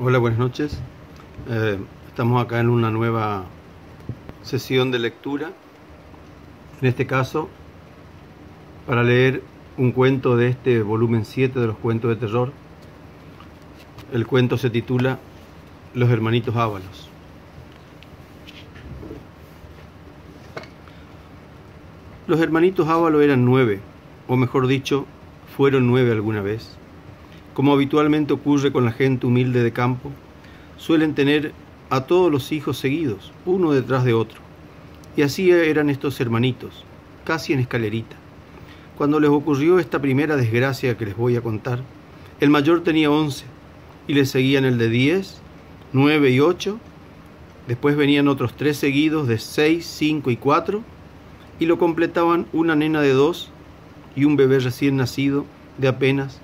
Hola, buenas noches. Estamos acá en una nueva sesión de lectura. En este caso, para leer un cuento de este volumen 7 de los cuentos de terror. El cuento se titula Los hermanitos Ábalos. Los hermanitos Ábalos eran 9, o mejor dicho, fueron 9 alguna vez. Como habitualmente ocurre con la gente humilde de campo, suelen tener a todos los hijos seguidos, uno detrás de otro. Y así eran estos hermanitos, casi en escalerita. Cuando les ocurrió esta primera desgracia que les voy a contar, el mayor tenía 11, y le seguían el de 10, 9 y 8. Después venían otros 3 seguidos de 6, 5 y 4, y lo completaban una nena de 2 y un bebé recién nacido de apenas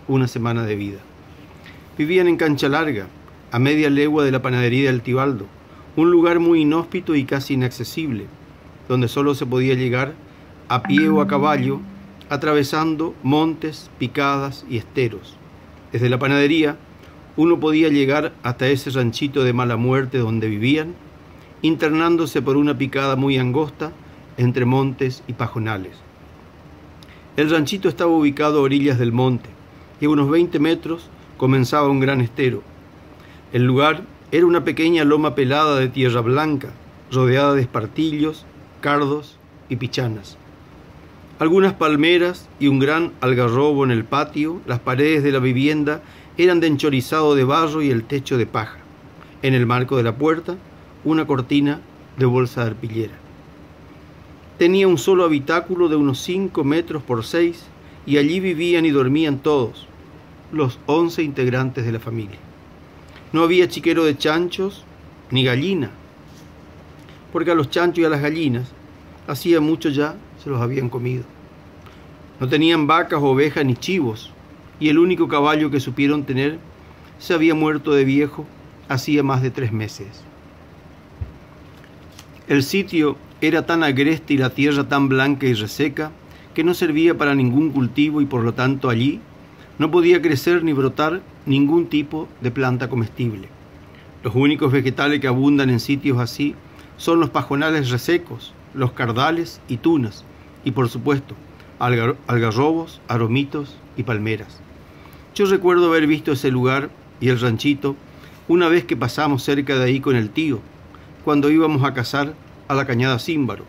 una semana de vida. Vivían en Cancha Larga, a media legua de la panadería del Tibaldo, un lugar muy inhóspito y casi inaccesible, donde solo se podía llegar a pie o a caballo, atravesando montes, picadas y esteros. Desde la panadería, uno podía llegar hasta ese ranchito de mala muerte donde vivían, internándose por una picada muy angosta entre montes y pajonales. El ranchito estaba ubicado a orillas del monte, y a unos 20 metros comenzaba un gran estero. El lugar era una pequeña loma pelada de tierra blanca, rodeada de espartillos, cardos y pichanas. Algunas palmeras y un gran algarrobo en el patio. Las paredes de la vivienda eran de enchorizado de barro y el techo de paja. En el marco de la puerta, una cortina de bolsa de arpillera. Tenía un solo habitáculo de unos 5 metros por 6, y allí vivían y dormían todos, los 11 integrantes de la familia. No había chiquero de chanchos ni gallina, porque a los chanchos y a las gallinas hacía mucho ya se los habían comido. No tenían vacas, ovejas ni chivos, y el único caballo que supieron tener se había muerto de viejo hacía más de 3 meses. El sitio era tan agreste y la tierra tan blanca y reseca que no servía para ningún cultivo, y por lo tanto allí no podía crecer ni brotar ningún tipo de planta comestible. Los únicos vegetales que abundan en sitios así son los pajonales resecos, los cardales y tunas, y por supuesto algarrobos, aromitos y palmeras. Yo recuerdo haber visto ese lugar y el ranchito una vez que pasamos cerca de ahí con el tío, cuando íbamos a cazar a la cañada Címbaro.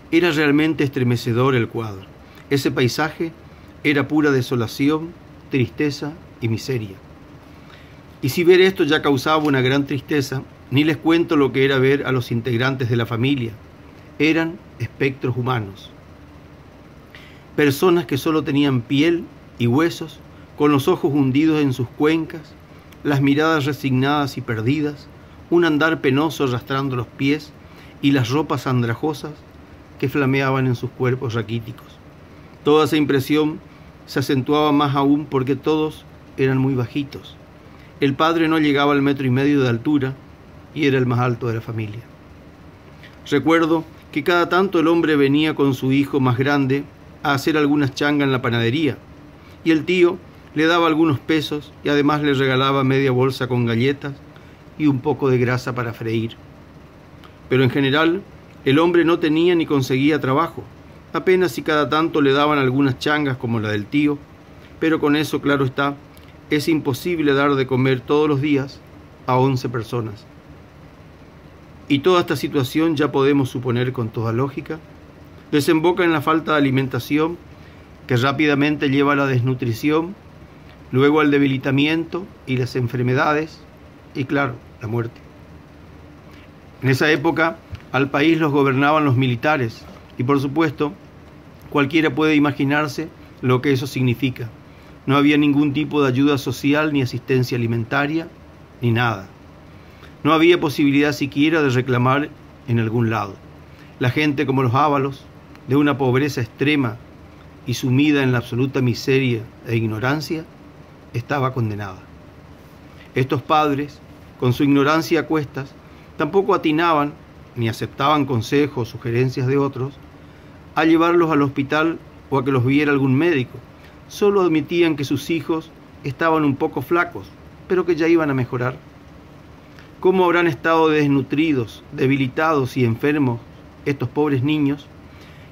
Era realmente estremecedor el cuadro. Ese paisaje era pura desolación, tristeza y miseria. Y si ver esto ya causaba una gran tristeza, ni les cuento lo que era ver a los integrantes de la familia. Eran espectros humanos. Personas que solo tenían piel y huesos, con los ojos hundidos en sus cuencas, las miradas resignadas y perdidas, un andar penoso arrastrando los pies y las ropas andrajosas que flameaban en sus cuerpos raquíticos. Toda esa impresión se acentuaba más aún porque todos eran muy bajitos. El padre no llegaba al 1,5 metros de altura y era el más alto de la familia. Recuerdo que cada tanto el hombre venía con su hijo más grande a hacer algunas changas en la panadería, y el tío le daba algunos pesos y además le regalaba media bolsa con galletas y un poco de grasa para freír. Pero en general, el hombre no tenía ni conseguía trabajo. Apenas si cada tanto le daban algunas changas como la del tío, pero con eso, claro está, es imposible dar de comer todos los días a 11 personas. Y toda esta situación, ya podemos suponer con toda lógica, desemboca en la falta de alimentación, que rápidamente lleva a la desnutrición, luego al debilitamiento y las enfermedades, y claro, la muerte. En esa época, al país los gobernaban los militares, y por supuesto, cualquiera puede imaginarse lo que eso significa. No había ningún tipo de ayuda social, ni asistencia alimentaria, ni nada. No había posibilidad siquiera de reclamar en algún lado. La gente como los Ábalos, de una pobreza extrema y sumida en la absoluta miseria e ignorancia, estaba condenada. Estos padres, con su ignorancia a cuestas, tampoco atinaban, ni aceptaban consejos o sugerencias de otros, a llevarlos al hospital o a que los viera algún médico. Solo admitían que sus hijos estaban un poco flacos pero que ya iban a mejorar. ¿Cómo habrán estado desnutridos, debilitados y enfermos estos pobres niños,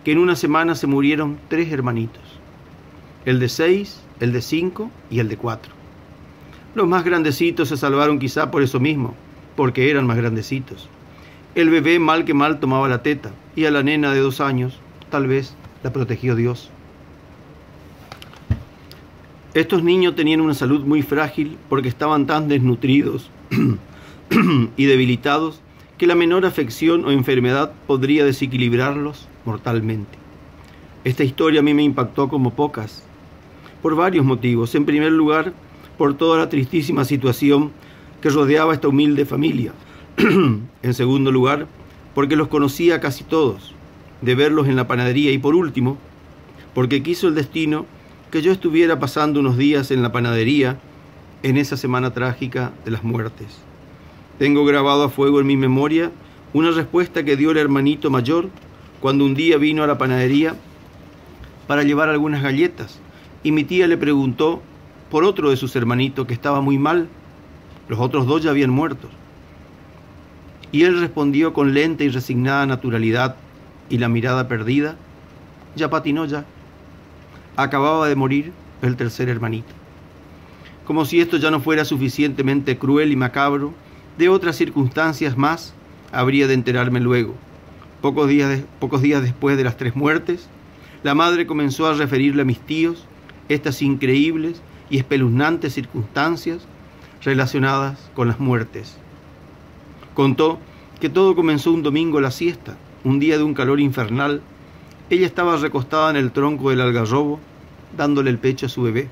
que en una semana se murieron 3 hermanitos? El de 6, el de 5 y el de 4. Los más grandecitos se salvaron quizá por eso mismo, porque eran más grandecitos. El bebé mal que mal tomaba la teta, y a la nena de 2 años, tal vez, la protegió Dios. Estos niños tenían una salud muy frágil porque estaban tan desnutridos y debilitados que la menor afección o enfermedad podría desequilibrarlos mortalmente. Esta historia a mí me impactó como pocas, por varios motivos. En primer lugar, por toda la tristísima situación que rodeaba a esta humilde familia. En segundo lugar, porque los conocía casi todos, de verlos en la panadería. Y por último, porque quiso el destino que yo estuviera pasando unos días en la panadería en esa semana trágica de las muertes. Tengo grabado a fuego en mi memoria una respuesta que dio el hermanito mayor cuando un día vino a la panadería para llevar algunas galletas, y mi tía le preguntó por otro de sus hermanitos que estaba muy mal. Los otros 2 ya habían muerto. Y él respondió con lenta y resignada naturalidad y la mirada perdida: ya patinó ya. Acababa de morir el 3er hermanito. Como si esto ya no fuera suficientemente cruel y macabro, de otras circunstancias más habría de enterarme luego. Pocos días después de las 3 muertes, la madre comenzó a referirle a mis tíos estas increíbles y espeluznantes circunstancias relacionadas con las muertes. Contó que todo comenzó un domingo a la siesta, un día de un calor infernal. Ella estaba recostada en el tronco del algarrobo, dándole el pecho a su bebé.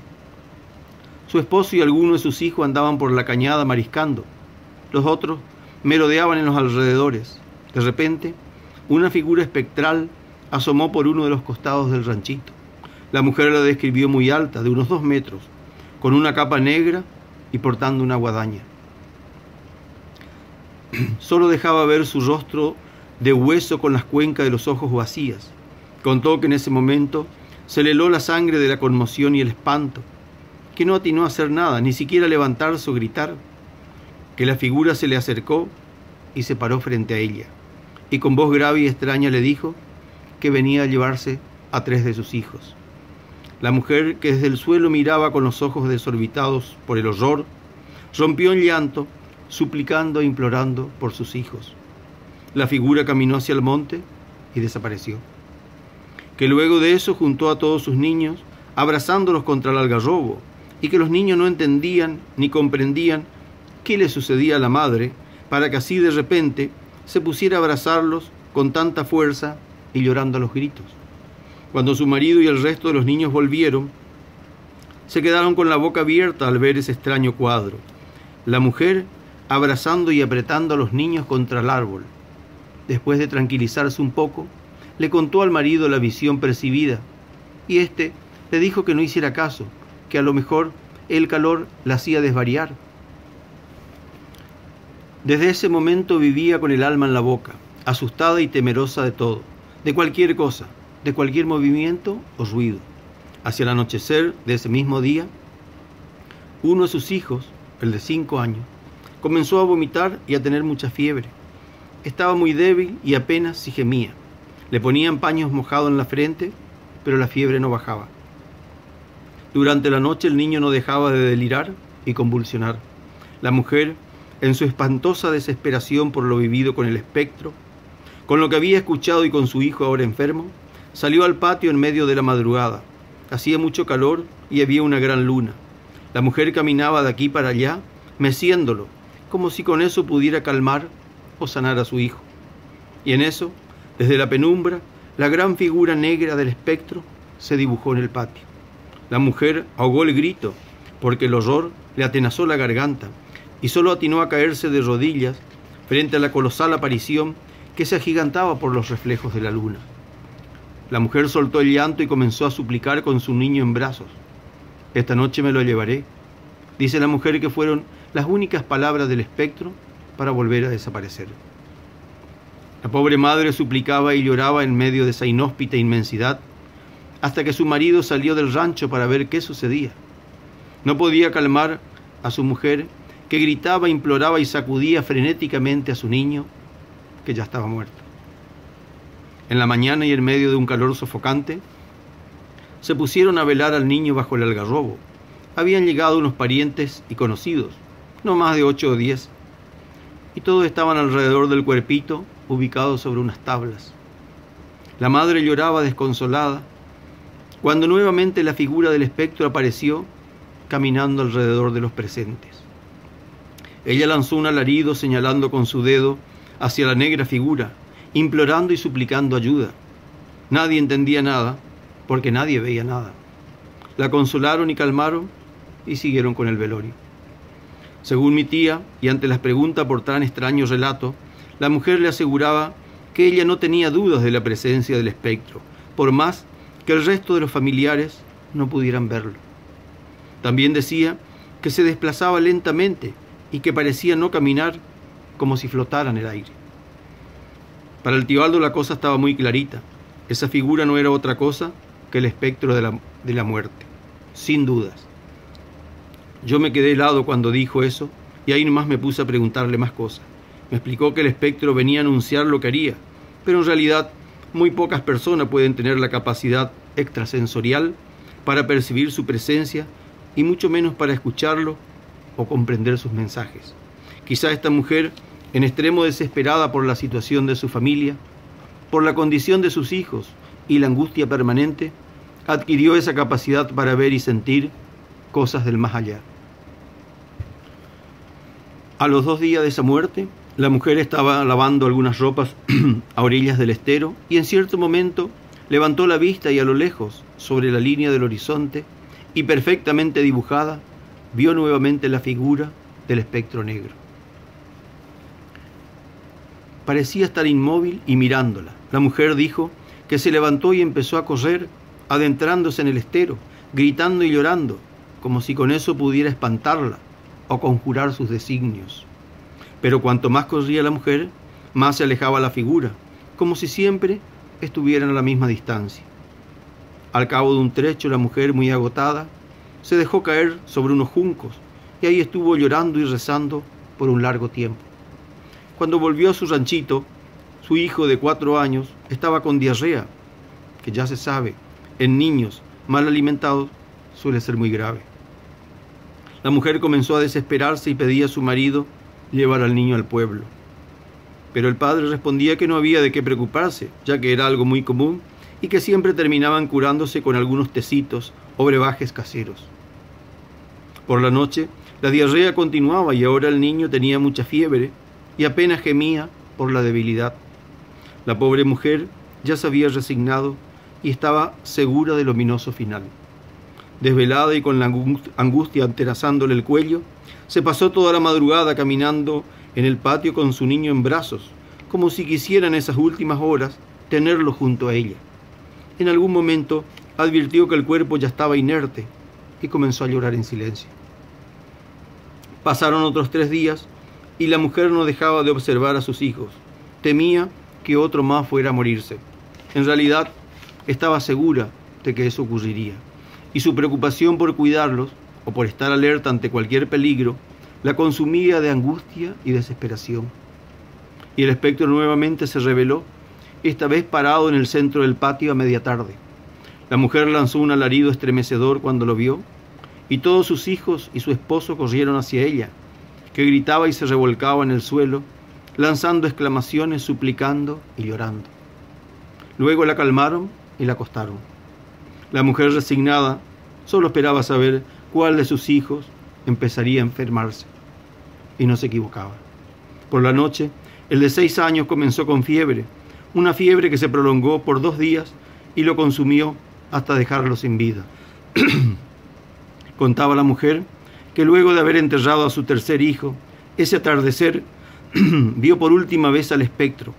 Su esposo y algunos de sus hijos andaban por la cañada mariscando. Los otros merodeaban en los alrededores. De repente, una figura espectral asomó por uno de los costados del ranchito. La mujer la describió muy alta, de unos 2 metros, con una capa negra y portando una guadaña. Solo dejaba ver su rostro de hueso con las cuencas de los ojos vacías. Contó que en ese momento se le heló la sangre de la conmoción y el espanto, que no atinó a hacer nada, ni siquiera levantarse o gritar, que la figura se le acercó y se paró frente a ella, y con voz grave y extraña le dijo que venía a llevarse a 3 de sus hijos. La mujer, que desde el suelo miraba con los ojos desorbitados por el horror, rompió en llanto, suplicando e implorando por sus hijos. La figura caminó hacia el monte y desapareció. Que luego de eso juntó a todos sus niños, abrazándolos contra el algarrobo, y que los niños no entendían ni comprendían qué le sucedía a la madre, para que así de repente se pusiera a abrazarlos con tanta fuerza y llorando a los gritos. Cuando su marido y el resto de los niños volvieron, se quedaron con la boca abierta al ver ese extraño cuadro. La mujer abrazando y apretando a los niños contra el árbol. Después de tranquilizarse un poco, le contó al marido la visión percibida, y éste le dijo que no hiciera caso, que a lo mejor el calor la hacía desvariar. Desde ese momento vivía con el alma en la boca, asustada y temerosa de todo, de cualquier cosa, de cualquier movimiento o ruido. Hacia el anochecer de ese mismo día, uno de sus hijos, el de 5 años, comenzó a vomitar y a tener mucha fiebre. Estaba muy débil y apenas si gemía. Le ponían paños mojados en la frente, pero la fiebre no bajaba. Durante la noche el niño no dejaba de delirar y convulsionar. La mujer, en su espantosa desesperación por lo vivido con el espectro, con lo que había escuchado y con su hijo ahora enfermo, salió al patio en medio de la madrugada. Hacía mucho calor y había una gran luna. La mujer caminaba de aquí para allá, meciéndolo, como si con eso pudiera calmar o sanar a su hijo. Y en eso, desde la penumbra, la gran figura negra del espectro se dibujó en el patio. La mujer ahogó el grito, porque el horror le atenazó la garganta, y solo atinó a caerse de rodillas frente a la colosal aparición que se agigantaba por los reflejos de la luna. La mujer soltó el llanto y comenzó a suplicar con su niño en brazos. «Esta noche me lo llevaré», dice la mujer, que fueron las únicas palabras del espectro para volver a desaparecer. La pobre madre suplicaba y lloraba en medio de esa inhóspita inmensidad, hasta que su marido salió del rancho para ver qué sucedía. No podía calmar a su mujer, que gritaba, imploraba y sacudía frenéticamente a su niño, que ya estaba muerto. En la mañana y en medio de un calor sofocante, se pusieron a velar al niño bajo el algarrobo. Habían llegado unos parientes y conocidos, no más de 8 o 10, y todos estaban alrededor del cuerpito, ubicado sobre unas tablas. La madre lloraba desconsolada, cuando nuevamente la figura del espectro apareció, caminando alrededor de los presentes. Ella lanzó un alarido señalando con su dedo hacia la negra figura, implorando y suplicando ayuda. Nadie entendía nada, porque nadie veía nada. La consolaron y calmaron y siguieron con el velorio. Según mi tía, y ante las preguntas por tan extraño relato, la mujer le aseguraba que ella no tenía dudas de la presencia del espectro, por más que el resto de los familiares no pudieran verlo. También decía que se desplazaba lentamente y que parecía no caminar, como si flotara en el aire. Para el tío Aldo la cosa estaba muy clarita. Esa figura no era otra cosa que el espectro de la muerte, sin dudas. Yo me quedé helado cuando dijo eso, y ahí nomás me puse a preguntarle más cosas. Me explicó que el espectro venía a anunciar lo que haría, pero en realidad muy pocas personas pueden tener la capacidad extrasensorial para percibir su presencia y mucho menos para escucharlo o comprender sus mensajes. Quizá esta mujer, en extremo desesperada por la situación de su familia, por la condición de sus hijos y la angustia permanente, adquirió esa capacidad para ver y sentir cosas del más allá. A los 2 días de esa muerte, la mujer estaba lavando algunas ropas a orillas del estero y en cierto momento levantó la vista y a lo lejos, sobre la línea del horizonte y perfectamente dibujada, vio nuevamente la figura del espectro negro. Parecía estar inmóvil y mirándola. La mujer dijo que se levantó y empezó a correr, adentrándose en el estero, gritando y llorando, como si con eso pudiera espantarla o conjurar sus designios. Pero cuanto más corría la mujer, más se alejaba la figura, como si siempre estuvieran a la misma distancia. Al cabo de un trecho, la mujer, muy agotada, se dejó caer sobre unos juncos y ahí estuvo llorando y rezando por un largo tiempo. Cuando volvió a su ranchito, su hijo de 4 años estaba con diarrea, que ya se sabe, en niños mal alimentados suele ser muy grave. La mujer comenzó a desesperarse y pedía a su marido llevar al niño al pueblo. Pero el padre respondía que no había de qué preocuparse, ya que era algo muy común y que siempre terminaban curándose con algunos tecitos o brebajes caseros. Por la noche, la diarrea continuaba y ahora el niño tenía mucha fiebre y apenas gemía por la debilidad. La pobre mujer ya se había resignado y estaba segura del ominoso final. Desvelada y con la angustia atenazándole el cuello, se pasó toda la madrugada caminando en el patio con su niño en brazos, como si quisiera en esas últimas horas tenerlo junto a ella. En algún momento advirtió que el cuerpo ya estaba inerte y comenzó a llorar en silencio. Pasaron otros 3 días y la mujer no dejaba de observar a sus hijos. Temía que otro más fuera a morirse. En realidad, estaba segura de que eso ocurriría, y su preocupación por cuidarlos o por estar alerta ante cualquier peligro la consumía de angustia y desesperación. Y el espectro nuevamente se reveló, esta vez parado en el centro del patio a media tarde. La mujer lanzó un alarido estremecedor cuando lo vio, y todos sus hijos y su esposo corrieron hacia ella, que gritaba y se revolcaba en el suelo, lanzando exclamaciones, suplicando y llorando. Luego la calmaron y la acostaron. La mujer, resignada, solo esperaba saber cuál de sus hijos empezaría a enfermarse. Y no se equivocaba. Por la noche, el de 6 años comenzó con fiebre, una fiebre que se prolongó por 2 días y lo consumió hasta dejarlo sin vida. Contaba la mujer que luego de haber enterrado a su tercer hijo, ese atardecer vio por última vez al espectro.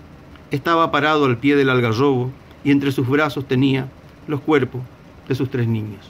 Estaba parado al pie del algarrobo y entre sus brazos tenía los cuerpos de sus 3 niños.